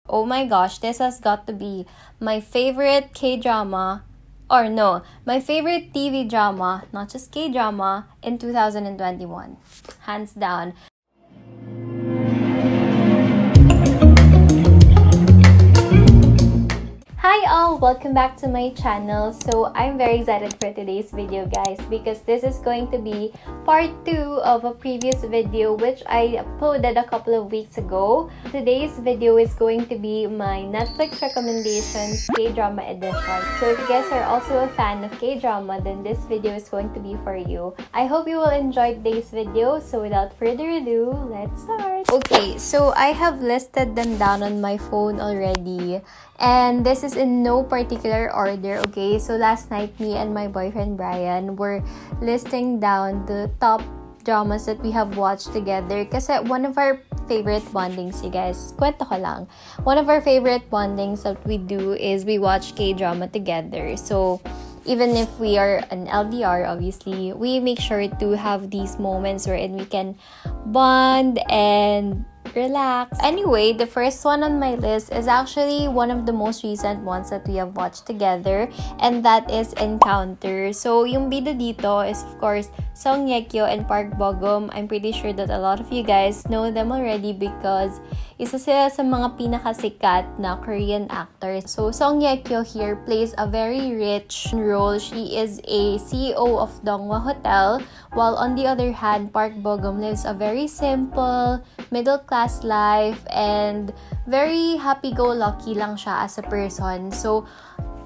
Oh my gosh, this has got to be my favorite K-drama, or no, my favorite TV drama, not just K-drama, in 2021. Hands down. Hi all! Welcome back to my channel. So I'm very excited for today's video, guys, because this is going to be part 2 of a previous video which I uploaded a couple of weeks ago. Today's video is going to be my Netflix recommendations K-drama edition. So if you guys are also a fan of K-drama, then this video is going to be for you. I hope you will enjoy today's video. So without further ado, let's start! Okay, so I have listed them down on my phone already. And this is in no particular order, okay? So last night, me and my boyfriend Brian were listing down the top dramas that we have watched together. Kasi one of our favorite bondings, you guys, kwento ko lang. One of our favorite bondings that we do is we watch K-drama together. So even if we are an LDR, obviously, we make sure to have these moments wherein we can bond and relax. Anyway, the first one on my list is actually one of the most recent ones that we have watched together, and that is Encounter. So, yung bida dito is of course Song Ye-kyo and Park Bo-gum. I'm pretty sure that a lot of you guys know them already because isa sila sa mga pinakasikat na Korean actors. So, Song Ye-kyo here plays a very rich role. She is a CEO of Dongwa Hotel, while on the other hand, Park Bo-gum lives a very simple, middle-class life and very happy-go-lucky lang siya as a person. So,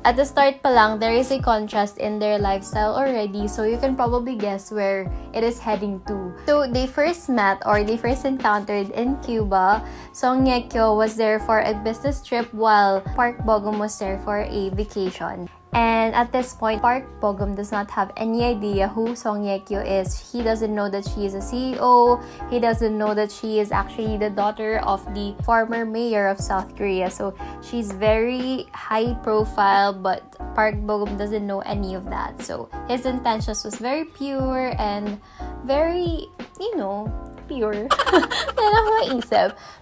at the start pa lang, there is a contrast in their lifestyle already, so you can probably guess where it is heading to. So, they first met or they first encountered in Cuba. Song Ye-kyo was there for a business trip while Park Bo-gum was there for a vacation. And at this point, Park Bo-gum does not have any idea who Song Ye-kyo is. He doesn't know that she is a CEO. He doesn't know that she is actually the daughter of the former mayor of South Korea. So she's very high profile, but Park Bo-gum doesn't know any of that. So his intentions was very pure and very, pure.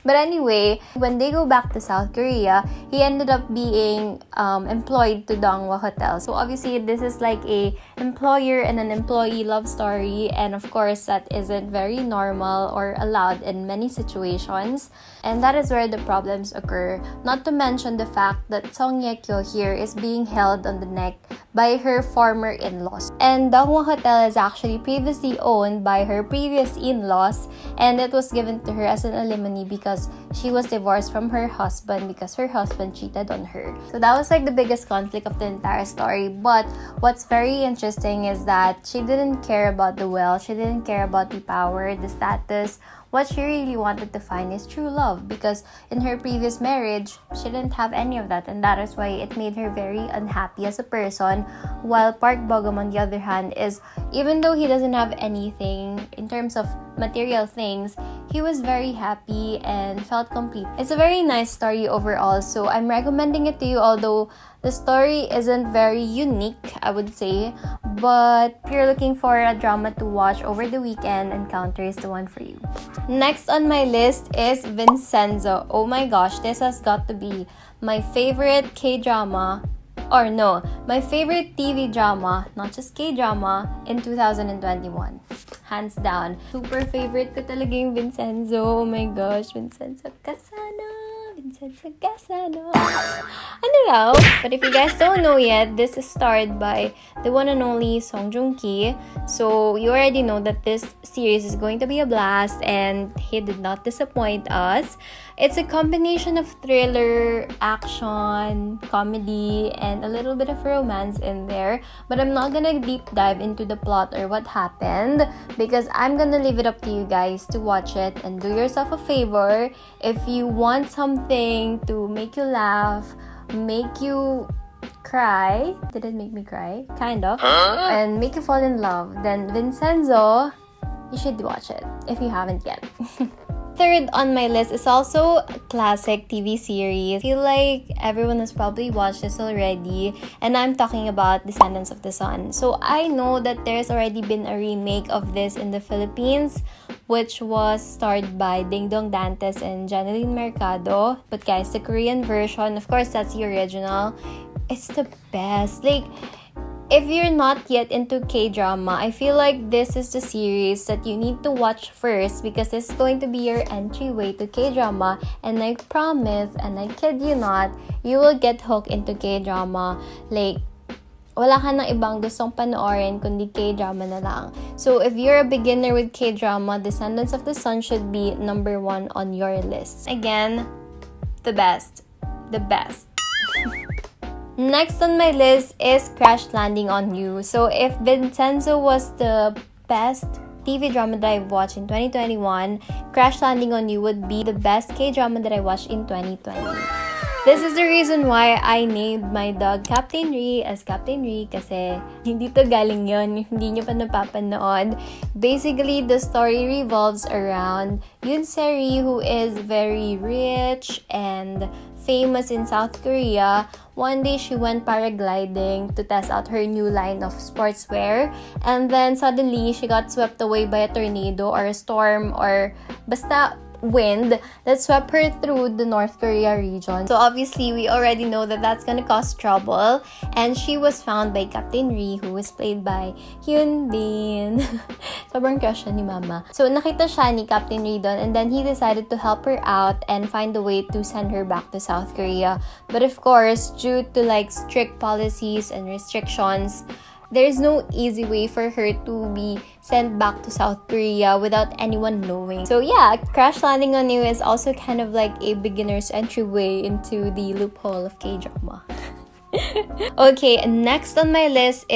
But anyway, when they go back to South Korea, he ended up being employed to Dongwa Hotel. So obviously, this is like a employer and an employee love story, and of course, that isn't very normal or allowed in many situations. And that is where the problems occur. Not to mention the fact that Song Ye-kyo here is being held on the neck by her former in-laws. And Dongwa Hotel is actually previously owned by her previous in-laws, and it was given to her as an alimony because she was divorced from her husband because her husband cheated on her. So that was like the biggest conflict of the entire story. But what's very interesting is that she didn't care about the wealth, she didn't care about the power, the status. What she really wanted to find is true love, because in her previous marriage, she didn't have any of that, and that is why it made her very unhappy as a person. While Park Bo-gum, on the other hand, is, even though he doesn't have anything in terms of material things, he was very happy and felt complete. It's a very nice story overall, so I'm recommending it to you, although the story isn't very unique, I would say. But if you're looking for a drama to watch over the weekend, Encounter is the one for you. Next on my list is Vincenzo. Oh my gosh, this has got to be my favorite K-drama, or no, my favorite TV drama, not just K-drama, in 2021. Hands down. Super favorite ko talaga yung Vincenzo. Oh my gosh, Vincenzo Casano. I don't know. But if you guys don't know yet, this is starred by the one and only Song Joong-ki. So you already know that this series is going to be a blast, and he did not disappoint us. It's a combination of thriller, action, comedy, and a little bit of romance in there. But I'm not gonna deep dive into the plot or what happened, because I'm gonna leave it up to you guys to watch it and do yourself a favor. If you want something to make you laugh, make you cry, did it make me cry? Kind of. And make you fall in love, then Vincenzo, you should watch it if you haven't yet. third on my list is also a classic TV series. I feel like everyone has probably watched this already, and I'm talking about Descendants of the Sun. So I know that there's already been a remake of this in the Philippines, which was starred by Ding Dong Dantes and Janeline Mercado. But guys, the Korean version, of course, that's the original. It's the best. Like, if you're not yet into K-drama, I feel like this is the series that you need to watch first, because this is going to be your entryway to K-drama, and I promise, and I kid you not, you will get hooked into K-drama. Like, wala ka nang ibang gustong panoorin kundi K-drama na lang. So if you're a beginner with K-drama, Descendants of the Sun should be number 1 on your list. Again, the best. The best. Next on my list is Crash Landing on You. So if Vincenzo was the best TV drama that I've watched in 2021, Crash Landing on You would be the best K-drama that I watched in 2020. This is the reason why I named my dog Captain Ri as Captain Ri, kasi hindi to galing yun, hindi nyo pa napapanood. Basically, the story revolves around Yoon Se-ri, who is very rich and famous in South Korea. One day, she went paragliding to test out her new line of sportswear, and then suddenly, she got swept away by a tornado or a storm or basta wind that swept her through the North Korea region. So obviously, we already know that that's gonna cause trouble, and she was found by Captain Ri, who was played by Hyun Bin. Sobrang crush ni Mama. So nakita siya ni Captain Ri doon, and then he decided to help her out and find a way to send her back to South Korea. But of course, due to like strict policies and restrictions, there's no easy way for her to be sent back to South Korea without anyone knowing. So yeah, Crash Landing on You is also kind of like a beginner's entryway into the loophole of K-drama. Okay, next on my list,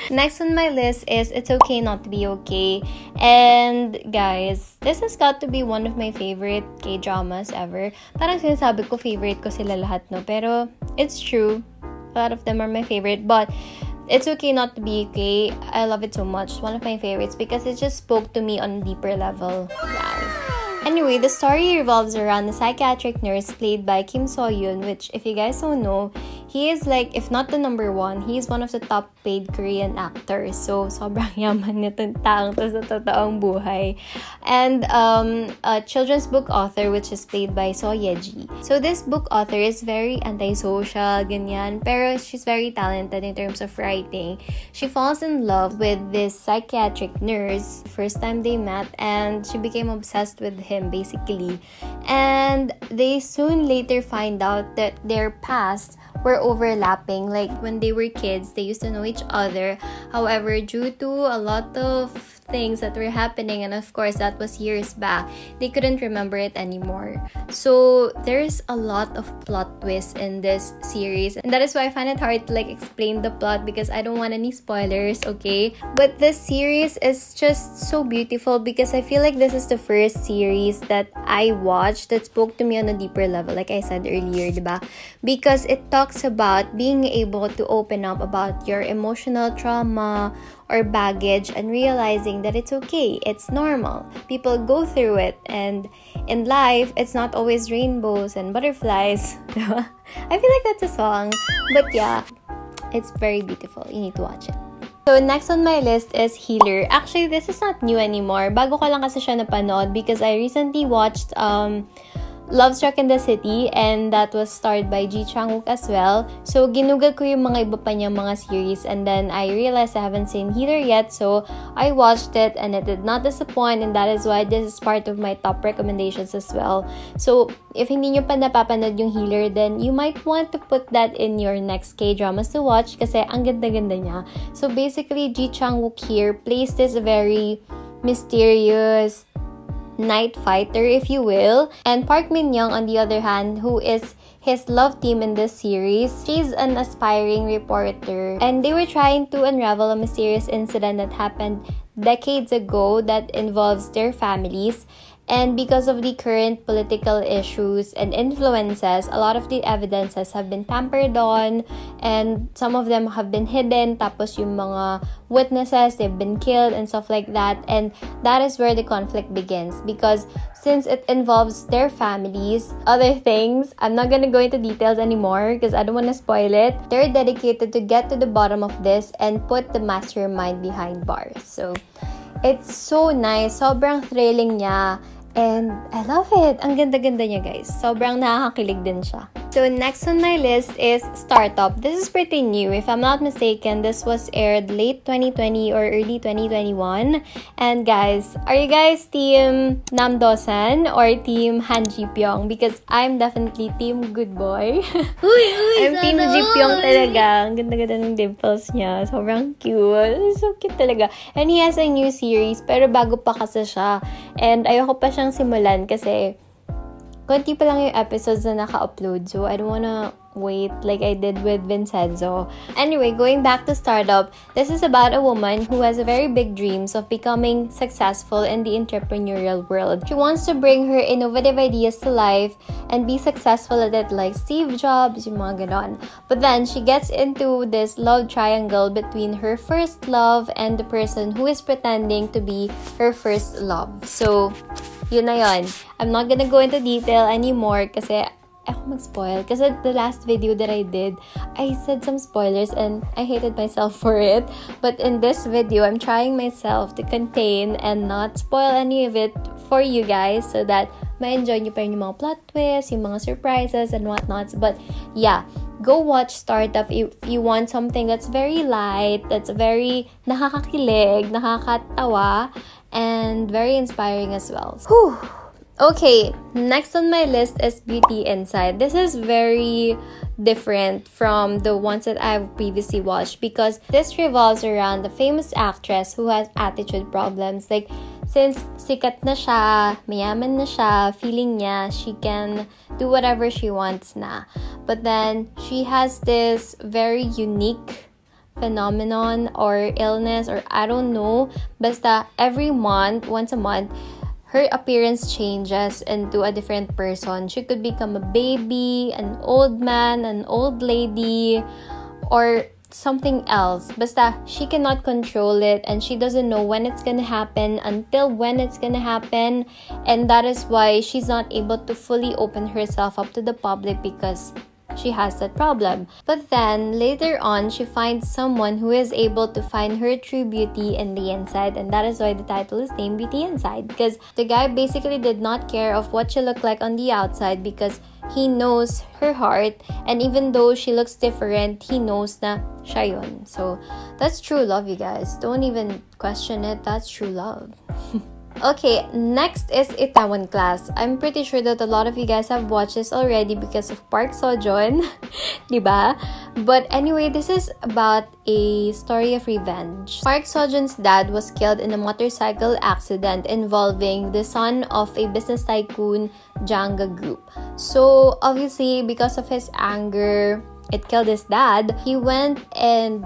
Next on my list is It's Okay Not to Be Okay. And guys, this has got to be one of my favorite K-dramas ever. Parang sinasabi ko favorite ko sila lahat, no? Pero it's true. A lot of them are my favorite, but It's Okay Not to Be Okay, I love it so much. It's one of my favorites because it just spoke to me on a deeper level. Wow. Anyway, the story revolves around a psychiatric nurse played by Kim So-yoon, which, if you guys don't know, he is like, if not the number 1, he's one of the top paid Korean actors. So, sobrang yaman nitong taong to sa totoong buhay. And a children's book author, which is played by So Ye-ji. So, this book author is very antisocial, ganyan, pero she's very talented in terms of writing. She falls in love with this psychiatric nurse first time they met, and she became obsessed with him, basically. And they soon later find out that their past were overlapping. Like, when they were kids, they used to know each other. However, due to a lot of things that were happening, and of course that was years back, they couldn't remember it anymore. So there's a lot of plot twists in this series, and that is why I find it hard to like explain the plot because I don't want any spoilers, okay? But this series is just so beautiful because I feel like this is the first series that I watched that spoke to me on a deeper level, like I said earlier, diba? Because it talks about being able to open up about your emotional trauma or baggage and realizing that it's okay, it's normal. People go through it, and in life, it's not always rainbows and butterflies. I feel like that's a song, but yeah, it's very beautiful. You need to watch it. So next on my list is Healer. Actually, this is not new anymore. Bago ko lang kasi siya napanood because I recently watched Love Struck in the City, and that was starred by Ji Chang-wook as well. So, ginugad ko yung mga iba pa niyang mga series, and then I realized I haven't seen Healer yet, so I watched it and it did not disappoint, and that is why this is part of my top recommendations as well. So, if hindi nyo pa napapanood yung Healer, then you might want to put that in your next K-dramas to watch kasi ang ganda-ganda niya. So, basically, Ji Chang-wook here plays this very mysterious night fighter, if you will, and Park Min-young, on the other hand, who is his love team in this series. She's an aspiring reporter, and they were trying to unravel a mysterious incident that happened decades ago that involves their families. And because of the current political issues and influences, a lot of the evidences have been tampered on, and some of them have been hidden. Tapos yung mga witnesses, they've been killed and stuff like that. And that is where the conflict begins, because since it involves their families, other things, I'm not gonna go into details anymore because I don't want to spoil it. They're dedicated to get to the bottom of this and put the mastermind behind bars. So it's so nice. Sobrang thrilling niya. And I love it. Ang ganda-ganda niya, guys. Sobrang nakakakilig din siya. So, next on my list is Startup. This is pretty new. If I'm not mistaken, this was aired late 2020 or early 2021. And guys, are you guys team Nam Do-san or team Han Ji-pyong? Because I'm definitely team good boy. I'm team Ji-pyong talaga. Ang ganda-ganda ng dimples niya. Sobrang cute. So cute talaga. And he has a new series, pero bago pa kasi siya. And ayoko pa siyang simulan kasi konti pa lang yung episodes na naka-upload. So, I don't wanna wait like I did with Vincenzo. Anyway, going back to Startup, this is about a woman who has a very big dreams of becoming successful in the entrepreneurial world. She wants to bring her innovative ideas to life and be successful at it like Steve Jobs, yung mga ganon. But then, she gets into this love triangle between her first love and the person who is pretending to be her first love. So, yun na yun. I'm not gonna go into detail anymore kasi ako mag-spoil. Kasi the last video that I did, I said some spoilers and I hated myself for it. But in this video, I'm trying myself to contain and not spoil any of it for you guys so that ma-enjoy nyo pa rin yung mga plot twists, yung mga surprises and whatnots. But yeah, go watch Startup if you want something that's very light, that's very nakakakilig, nakakatawa, and very inspiring as well. Whew. Okay, next on my list is Beauty Inside. This is very different from the ones that I've previously watched because this revolves around the famous actress who has attitude problems. Like, since sikat na siya, mayaman na siya, feeling niya she can do whatever she wants na. But then, she has this very unique phenomenon or illness or I don't know. Basta every month, once a month, her appearance changes into a different person. She could become a baby, an old man, an old lady, or something else. Basta, she cannot control it and she doesn't know when it's gonna happen until when it's gonna happen. And that is why she's not able to fully open herself up to the public because she has that problem. But then, later on, she finds someone who is able to find her true beauty in the inside. And that is why the title is named Beauty Inside. Because the guy basically did not care of what she looked like on the outside because he knows her heart. And even though she looks different, he knows na siya yun. So, that's true love, you guys. Don't even question it. That's true love. Okay, next is Itaewon Class. I'm pretty sure that a lot of you guys have watched this already because of Park Seo-joon, diba? But anyway, this is about a story of revenge. Park Seo-joon's dad was killed in a motorcycle accident involving the son of a business tycoon, Janga Group. So, obviously, because of his anger, it killed his dad. He went and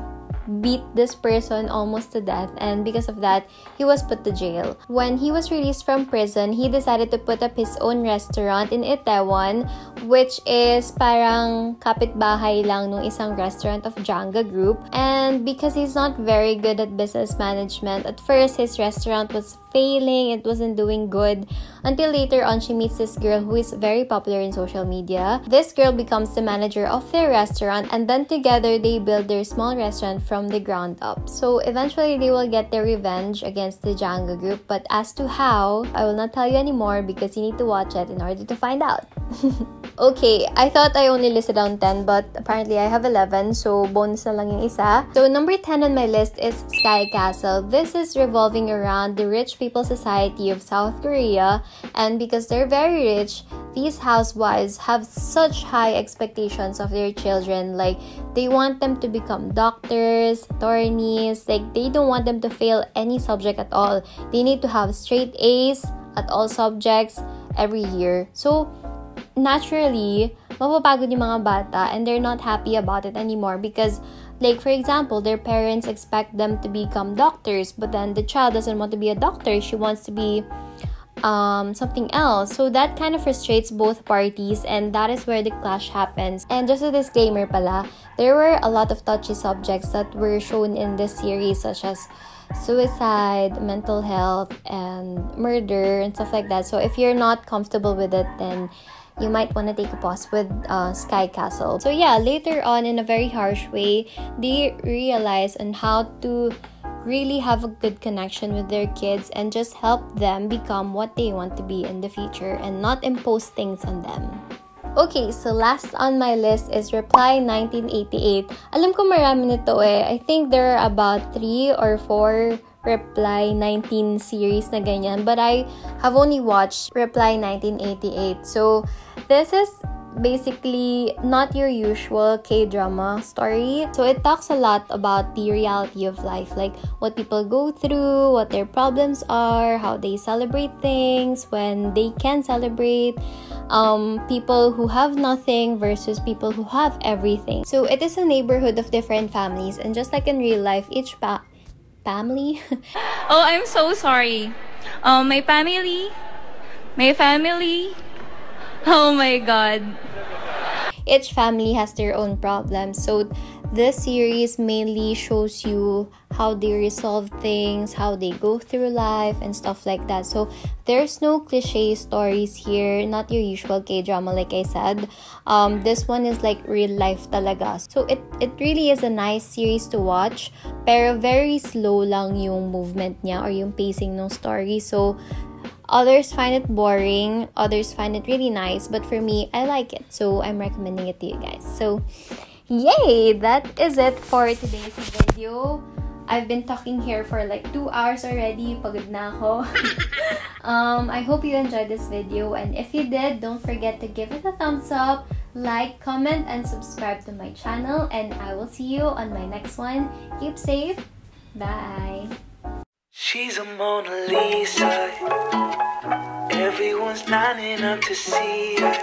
beat this person almost to death, and because of that, he was put to jail. When he was released from prison, he decided to put up his own restaurant in Itaewon, which is parang kapitbahay lang nung isang restaurant of Janga Group. And because he's not very good at business management, at first his restaurant was failing, it wasn't doing good, until later on she meets this girl who is very popular in social media. This girl becomes the manager of their restaurant, and then together they build their small restaurant from the ground up. So eventually they will get their revenge against the Janga Group, but as to how, I will not tell you anymore because you need to watch it in order to find out. Okay, I thought I only listed down 10, but apparently I have 11, so bonus na lang yung isa. So number 10 on my list is Sky Castle. This is revolving around the rich people society of South Korea, and because they're very rich, these housewives have such high expectations of their children. Like, they want them to become doctors, attorneys, like they don't want them to fail any subject at all. They need to have straight A's at all subjects every year. So naturally, mapapagod yung mga bata and they're not happy about it anymore because, like, for example, their parents expect them to become doctors, but then the child doesn't want to be a doctor. She wants to be something else. So that kind of frustrates both parties, and that is where the clash happens. And just a disclaimer pala, there were a lot of touchy subjects that were shown in this series, such as suicide, mental health, and murder and stuff like that. So if you're not comfortable with it, then you might want to take a pause with Sky Castle. So yeah, later on, in a very harsh way, they realize on how to really have a good connection with their kids and just help them become what they want to be in the future and not impose things on them. Okay, so last on my list is Reply 1988. Alam ko marami nito eh. I think there are about 3 or 4 Reply 19 series na ganyan. But I have only watched Reply 1988. So, this is basically not your usual K-drama story. So it talks a lot about the reality of life, like what people go through, what their problems are, how they celebrate things, when they can celebrate, people who have nothing versus people who have everything. So it is a neighborhood of different families, and just like in real life, each family Oh, I'm so sorry. My family. Oh my god. Each family has their own problems. So this series mainly shows you how they resolve things, how they go through life and stuff like that. So there's no cliche stories here, not your usual K-drama like I said. This one is like real life talaga. So it really is a nice series to watch, pero very slow lang yung movement niya or yung pacing ng story. So others find it boring, others find it really nice, but for me, I like it. So I'm recommending it to you guys. So yay! That is it for today's video. I've been talking here for like 2 hours already. Pagod na ako. I hope you enjoyed this video, and if you did, don't forget to give it a thumbs up, like, comment, and subscribe to my channel, and I will see you on my next one. Keep safe. Bye! She's a Mona Lisa. Everyone's lining up to see her.